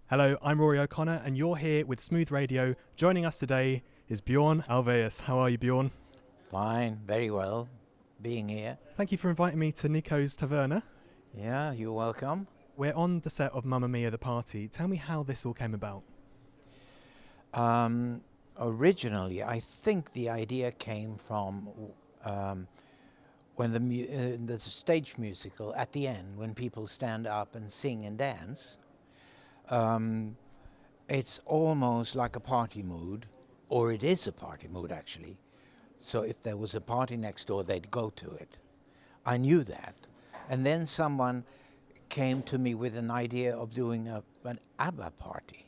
Hello, I'm Rory O'Connor and you're here with Smooth Radio. Joining us today is Björn Ulvaeus. How are you, Björn? Fine, very well, being here. Thank you for inviting me to Nico's Taverna. Yeah, you're welcome. We're on the set of Mamma Mia! The Party. Tell me how this all came about. Originally, I think the idea came from when the stage musical, at the end, when people stand up and sing and dance, it's almost like a party mood, or it is a party mood actually. So if there was a party next door, they'd go to it. I knew that. And then someone came to me with an idea of doing an Abba party.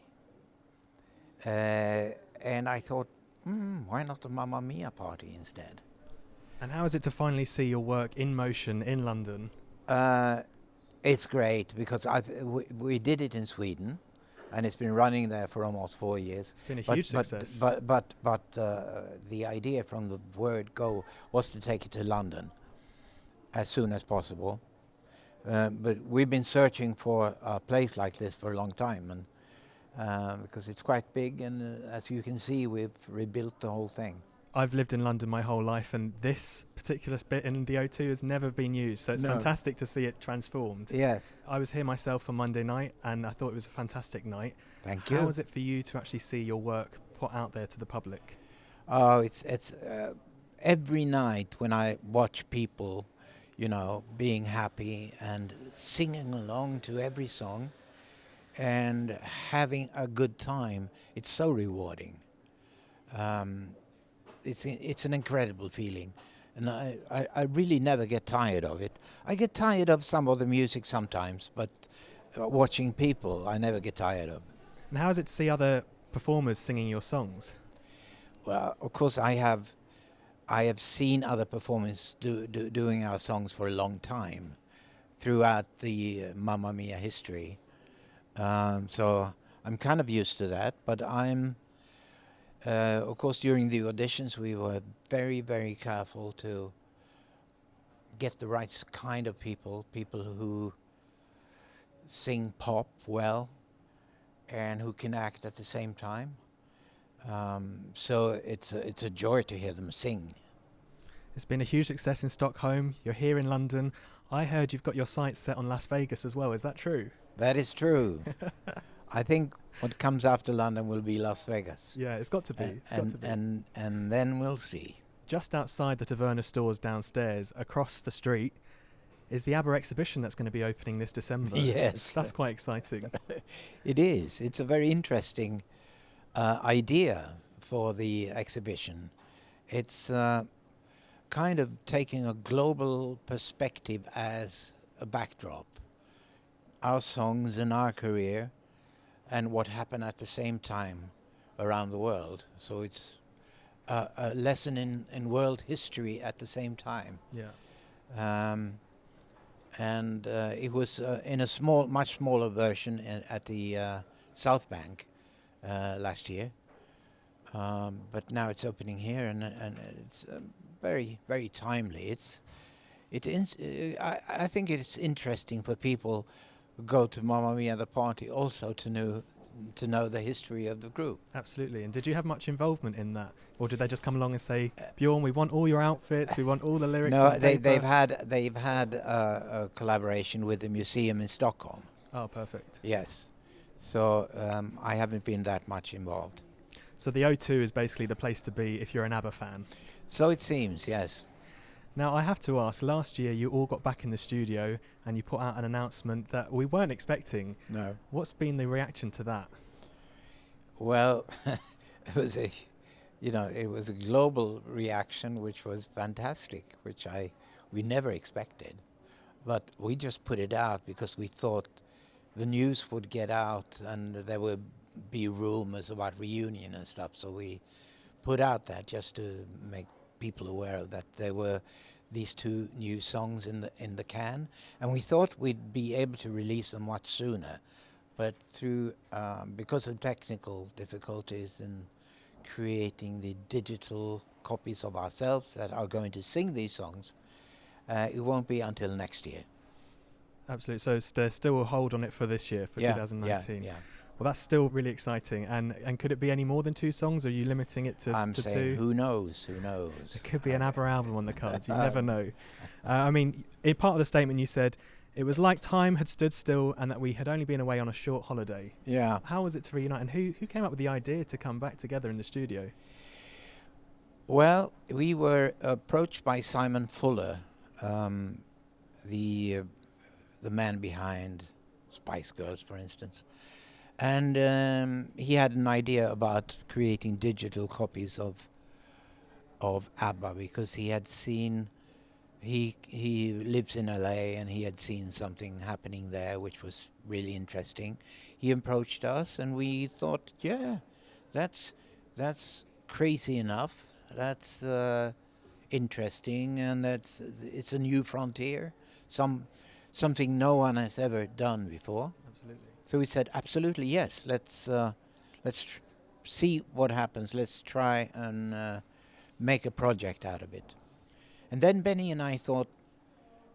And I thought, why not a Mamma Mia party instead? And how is it to finally see your work in motion in London? It's great because we did it in Sweden, and it's been running there for almost 4 years. It's been a huge success. But the idea from the word go was to take it to London as soon as possible. But we've been searching for a place like this for a long time, and because it's quite big, and as you can see, we've rebuilt the whole thing. I've lived in London my whole life, and this particular bit in the O2 has never been used, so it's fantastic to see it transformed. Yes. I was here myself on Monday night, and I thought it was a fantastic night. Thank you. How was it for you to actually see your work put out there to the public? Oh, it's every night when I watch people, being happy and singing along to every song and having a good time, it's so rewarding. It's an incredible feeling, and I really never get tired of it. I get tired of some of the music sometimes, but watching people, I never get tired of. And how is it to see other performers singing your songs? Well, of course, I have seen other performers doing our songs for a long time, throughout the Mamma Mia history. So I'm kind of used to that, but of course, during the auditions, we were very, very careful to get the right kind of people who sing pop well and who can act at the same time. So it's a joy to hear them sing. It's been a huge success in Stockholm. You're here in London. I heard you've got your sights set on Las Vegas as well. Is that true? That is true. I think what comes after London will be Las Vegas. Yeah, it's got to be. And then we'll see. Just outside the Taverna stores downstairs, across the street, is the Abba exhibition that's going to be opening this December. Yes. That's quite exciting. It is. It's a very interesting idea for the exhibition. It's kind of taking a global perspective as a backdrop. Our songs and our career and what happened at the same time around the world. So it's a lesson in world history at the same time. Yeah. And it was in a much smaller version at the South Bank last year. But now it's opening here, and it's very, very timely. I think it's interesting for people who go to Mamma Mia! The Party also to know the history of the group. Absolutely. And did you have much involvement in that, or did they just come along and say, Björn, we want all your outfits, we want all the lyrics? No, they've had a collaboration with the museum in Stockholm. Oh, perfect. Yes. So I haven't been that much involved. So the O2 is basically the place to be if you're an Abba fan. So it seems, yes. Now, I have to ask, last year you all got back in the studio and you put out an announcement that we weren't expecting. No. What's been the reaction to that? Well, it was a global reaction, which was fantastic, which we never expected. But we just put it out because we thought the news would get out and there would be rumors about reunion and stuff. So we put out that just to make people aware of that there were these two new songs in the can, and we thought we'd be able to release them much sooner, but because of technical difficulties in creating the digital copies of ourselves that are going to sing these songs, it won't be until next year. Absolutely. So there's still a hold on it for this year, for 2019. Yeah. Well, that's still really exciting. And could it be any more than 2 songs, or are you limiting it to, I'm to saying, 2? who knows? Who knows? There could be an ABBA album on the cards. You never know. I mean, in part of the statement you said, it was like time had stood still and that we had only been away on a short holiday. Yeah. How was it to reunite, and who came up with the idea to come back together in the studio? Well, we were approached by Simon Fuller, the man behind Spice Girls, for instance. And he had an idea about creating digital copies of ABBA, because he had seen, he lives in LA, and he had seen something happening there which was really interesting. He approached us, and we thought, yeah, that's crazy enough. That's interesting, and it's a new frontier, something no one has ever done before. Absolutely. So we said, absolutely, yes. Let's see what happens. Let's try and make a project out of it. And then Benny and I thought,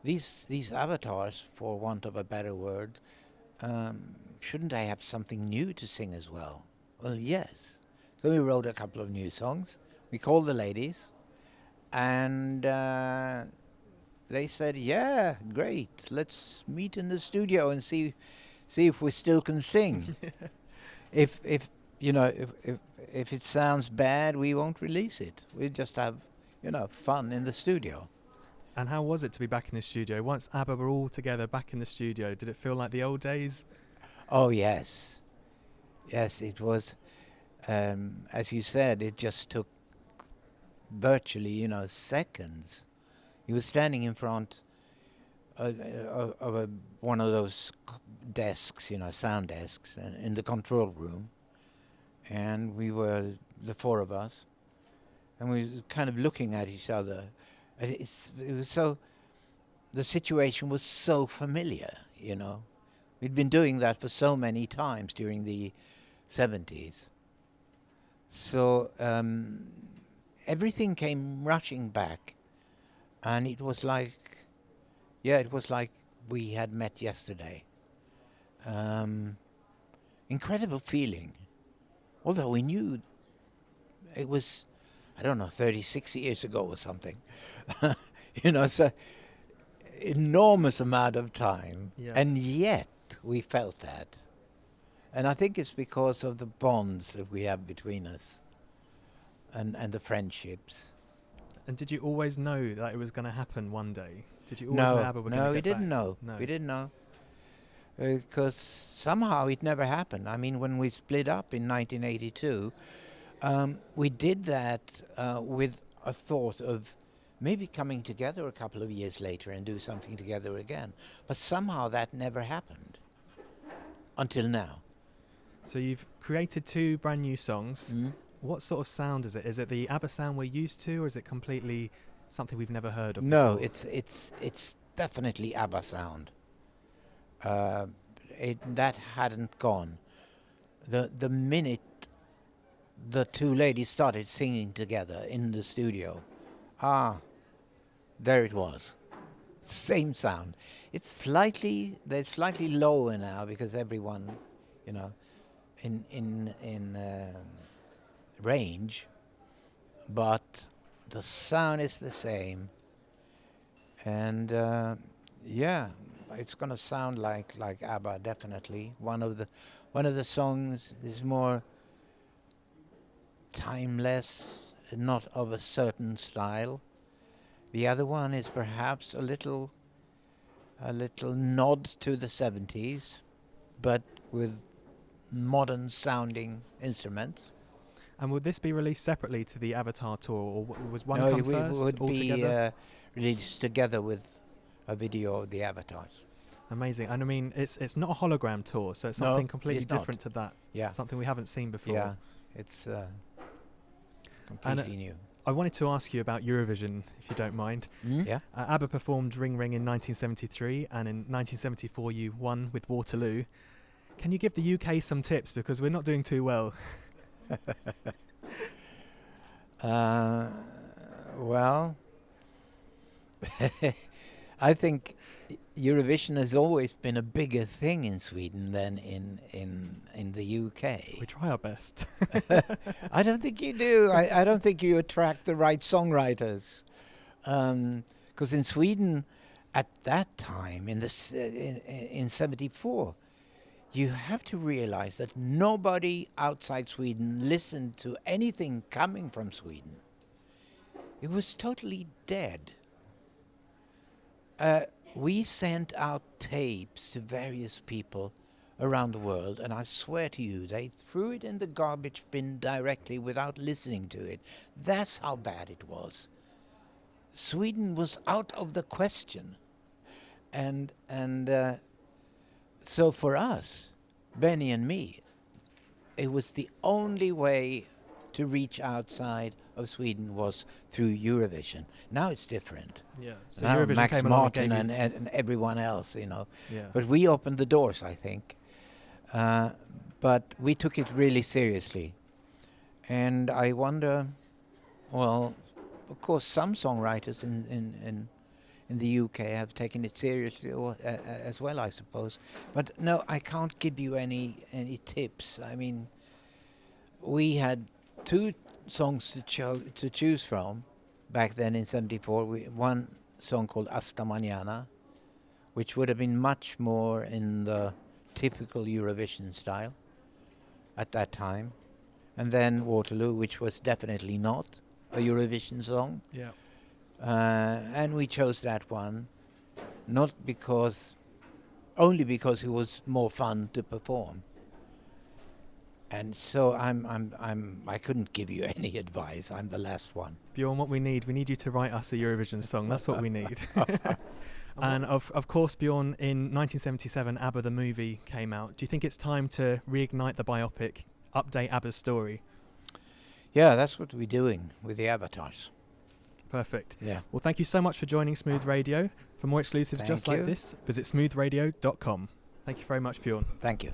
these avatars, for want of a better word, shouldn't I have something new to sing as well? Well, yes. So we wrote a couple of new songs. We called the ladies, and they said, yeah, great. Let's meet in the studio and see if we still can sing. If it sounds bad, we won't release it. We'll just have, fun in the studio. And how was it to be back in the studio? Once ABBA were all together back in the studio, did it feel like the old days? Oh, yes. Yes, it was. As you said, it just took virtually, seconds. He was standing in front of one of those desks, sound desks, in the control room. And we were the 4 of us, and we were kind of looking at each other. It was so, the situation was so familiar, We'd been doing that for so many times during the 70s. So everything came rushing back, and it was like, we had met yesterday. Incredible feeling. Although we knew it was, 36 years ago or something. So enormous amount of time. Yeah. And yet we felt that. And I think it's because of the bonds that we have between us and the friendships. And did you always know that it was going to happen one day? Did you always know ABBA were going to get back? No, we didn't know. No. We didn't know. Because somehow it never happened. I mean, when we split up in 1982, we did that with a thought of maybe coming together a couple of years later and do something together again. But somehow that never happened until now. So you've created 2 brand new songs. Mm. What sort of sound is it? Is it the ABBA sound we're used to, or is it completely something we've never heard of No, before? it's definitely ABBA sound. That hadn't gone. The minute the 2 ladies started singing together in the studio, there it was. Same sound. They're slightly lower now because everyone, in range, but the sound is the same. And it's going to sound like ABBA, definitely. One of the songs is more timeless, not of a certain style. The other one is perhaps a little nod to the 70s, but with modern sounding instruments. And would this be released separately to the Avatar tour, or was one No, come it first? would all be together? released together with a video of the avatars. Amazing. And I mean, it's not a hologram tour, so it's No, something completely it's not. different to that. Yeah. Something we haven't seen before. Yeah, it's completely new. I wanted to ask you about Eurovision, if you don't mind. Yeah. ABBA performed Ring Ring in 1973, and in 1974 you won with Waterloo. Can you give the UK some tips, because we're not doing too well? Well, I think Eurovision has always been a bigger thing in Sweden than in the UK. We try our best. I don't think you do. I don't think you attract the right songwriters. Because in Sweden, at that time, in '74, you have to realize that nobody outside Sweden listened to anything coming from Sweden. It was totally dead. We sent out tapes to various people around the world, and I swear to you, they threw it in the garbage bin directly without listening to it. That's how bad it was. Sweden was out of the question. And so for us, Benny and me, it was the only way to reach outside of Sweden was through Eurovision. Now it's different. Yeah. So Now Eurovision Max came along Martin and gave and everyone else, you know. Yeah. But we opened the doors, I think. But we took it really seriously. And I wonder, well, of course, some songwriters in the UK have taken it seriously as well, I suppose. But no, I can't give you any tips. I mean, we had 2 songs to choose from back then in '74. One song called Hasta Mañana, which would have been much more in the typical Eurovision style at that time. And then Waterloo, which was definitely not a Eurovision song. Yeah. And we chose that one, not only because it was more fun to perform. And so I couldn't give you any advice. I'm the last one. Björn, what we need you to write us a Eurovision song. That's what we need. And of course, Björn, in 1977, Abba the movie came out. Do you think it's time to reignite the biopic, update Abba's story? Yeah, that's what we're doing with the avatars. Perfect. Yeah. Well, thank you so much for joining Smooth Radio. For more exclusives just like this, visit smoothradio.com. Thank you very much, Björn. Thank you.